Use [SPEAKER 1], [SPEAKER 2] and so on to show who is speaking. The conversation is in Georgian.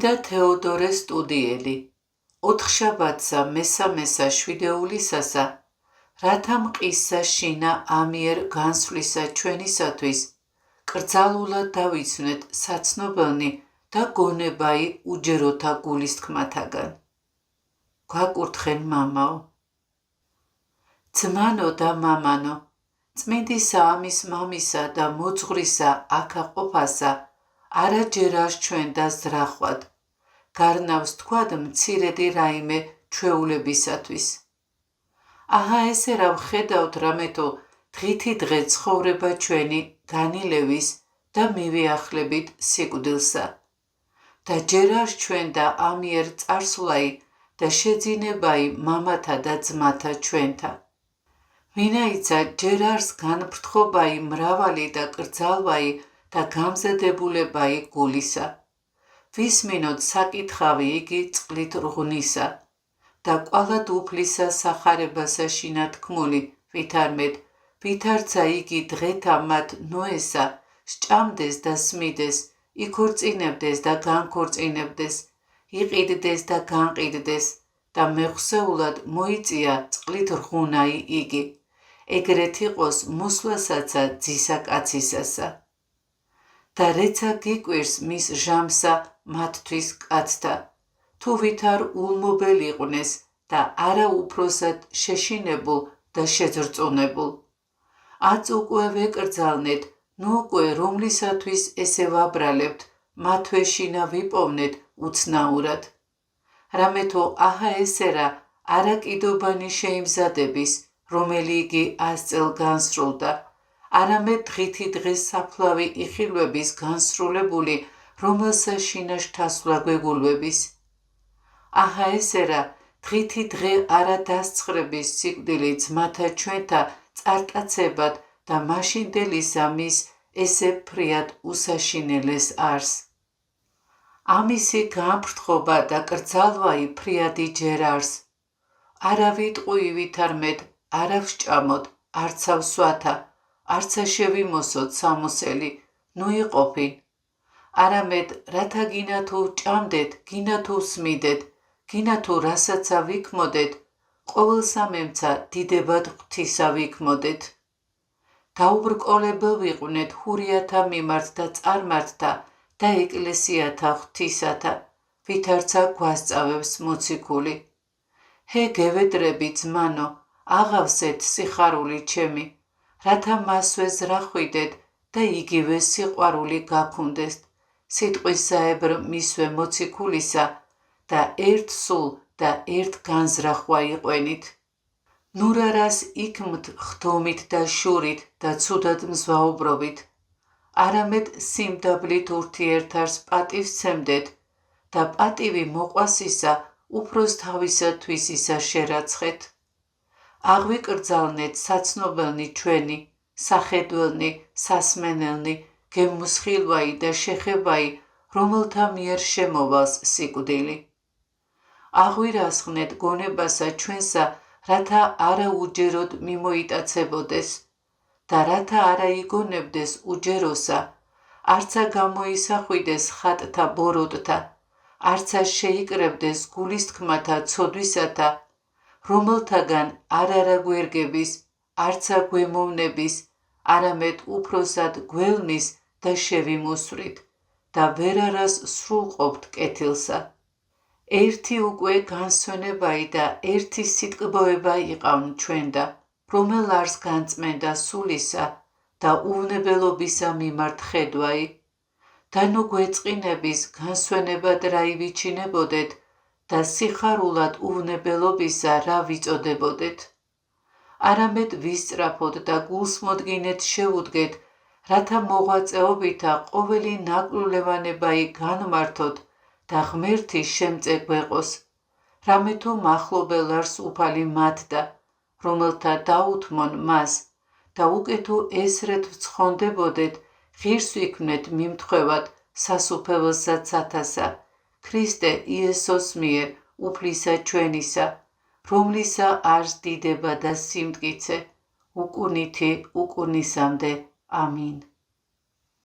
[SPEAKER 1] დედა თეოდორე სტუდიელი, ოთხშაბათსა მესამესა შვიდეულისასა, რათა მყისსა შინა ამიერ განსვლისა ჩვენისათვის, კრძალულად დავიცვნეთ საცნობელნი და გონებაი უჯეროთა გულისთქმათაგან. გვაკურთხენ მამაო. ძმანო და მამანო, წმინდისა ამის მამისა და მოძღვრისა აქა ყოფასა, არა ჯერ არ ჩვენ და ზრახვად, გარნავს თქვად მცირედი რაიმე ჩვეულებისათვის. აჰა ესე რა ვხედავთ რამეთო დღითი დღე ცხოვრება ჩვენი განილევის და მივიახლებით სიკვდილსა. და ჯერ არ ჩვენ და ამიერ წარსვლაი და შეძინებაი მამათა და ძმათა ჩვენთა. ვინაიცა ჯერ არს განფრთხობაი მრავალი და კრძალვაი და გამზადებულებაი გულისა. ვისმინოთ საკითხავი იგი წყლით რღვნისა და კვალად უფლისა სახარებასა შინათქმული ვითარმეთ, ვითარცა იგი დღეთა მათ ნოესა, სჭამდეს და სმიდეს, იქორწინებდეს და განქორწინებდეს, იყიდდეს და განყიდდეს და მეხსეულად მოიწია წყლით რღუნაი იგი, ეგრეთ იყოს მოსვლასაცა ძისა კაცისასა. და რეცა გიკვირს მის ჟამსა მათთვის კაცთა, თუ ვითარ ულმობელ იყვნეს და არა უფროსად შეშინებულ და შეძრწუნებულ. აწ უკვე ვეკრძალნეთ, ნუ უკვე რომლისათვის ესე ვაბრალებთ, მათვე შინა ვიპოვნეთ უცნაურად. რამეთო აჰა ესე რა არაკიდობანი შეიმზადების, რომელი იგი 100 წელ განსრულდა, არამედ დღითი დღეს საფლავი იხილვების განსრულებული, რომელსა შინა შთასვლა გვეგულვების. აჰა ესე რა დღითი დღე არა დასცხრების სიკვდილი ძმათა ჩვენთა წარტაცებად და მაშინდელისა მის ესე ფრიად უსაშინელეს არს. ამისი განფრთხობა და კრძალვაი ფრიადი ჯერ არს. არა ვიტყვი ვითარმეთ, არა ვსჭამოთ, არცა ვსვათა, არცა შევიმოსოთ სამოსელი, ნუ იყოფინ. არამედ რათა გინა თუ ჭამდეთ, გინა თუ სმიდეთ, გინა თუ რასაცა ვიქმოდეთ, ყოველ სამემცა დიდებად ღვთისა ვიქმოდეთ. დაუბრკოლებელ ვიყვნეთ ჰურიათა მიმართ და წარმართთა და ეკლესიათა ღვთისათა, ვითარცა გვასწავებს მოციქული. ჰე გევედრები ძმანო, აღავსეთ სიხარული ჩემი, რათა მასვე ზრახვიდეთ და იგივე სიყვარული გაქუნდესთ, სიტყვისაებრ მისვე მოციქულისა და ერთ სულ და ერთ განზრახვა იყვენით. ნურარას იქმთ ხდომით და შურით და ცუდად მზვაუბრობით, არამედ სიმდაბლით ურთიერთარს პატივს სცემდეთ და პატივი მოყვასისა უფროს თავისათვის ისა შერაცხეთ. აღვიკრძალნეთ საცნობელნი ჩვენი, სახედველნი, სასმენელნი, გემოსხილვაი და შეხებაი, რომელთა მიერ შემოვალს სიკვდილი. აღვირასხნეთ გონებასა ჩვენსა, რათა არა უჯეროდ მიმოიტაცებოდეს და რათა არა იგონებდეს უჯეროსა, არცა გამოისახვიდეს ხატთა ბოროტთა, არცა შეიკრებდეს გულისთქმათა ცოდვისათა, რომელთაგან არ არა გვერგების, არცა გვემოვნების, არამედ უფროსად გველმის და შევიმოსვრით და ვერ არას სრულყოფთ კეთილსა. ერთი უკვე განსვენებაი და ერთი სიტკბოება იყავნ ჩვენდა, რომელ არს განწმენდა სულისა და უვნებელობისა მიმართ ხედვაი. და ნუ გვეწყინების განსვენებად რა ივიჩინებოდეთ და სიხარულად უვნებელობისა რა ვიწოდებოდეთ. არამედ ვისწრაფოთ და გულს მოდგინეთ შევუდგეთ, რათა მოღვაწეობითა ყოველი ნაკლულევანებაი განმართოთ და ღმერთი შემწე გვეყოს, რამეთო მახლობელ არს უფალი მათდა, რომელთა დაუთმონ მას და უკეთო ესრეთ ვცხონდებოდეთ, ღირს ვიქმნეთ მიმთხვევად სასუფეველსა ცათასა, ქრისტე იესოს მიერ უფლისა ჩვენისა, რომლისა არს დიდება და სიმტკიცე, უკუნითი უკუნისამდე. ამინ.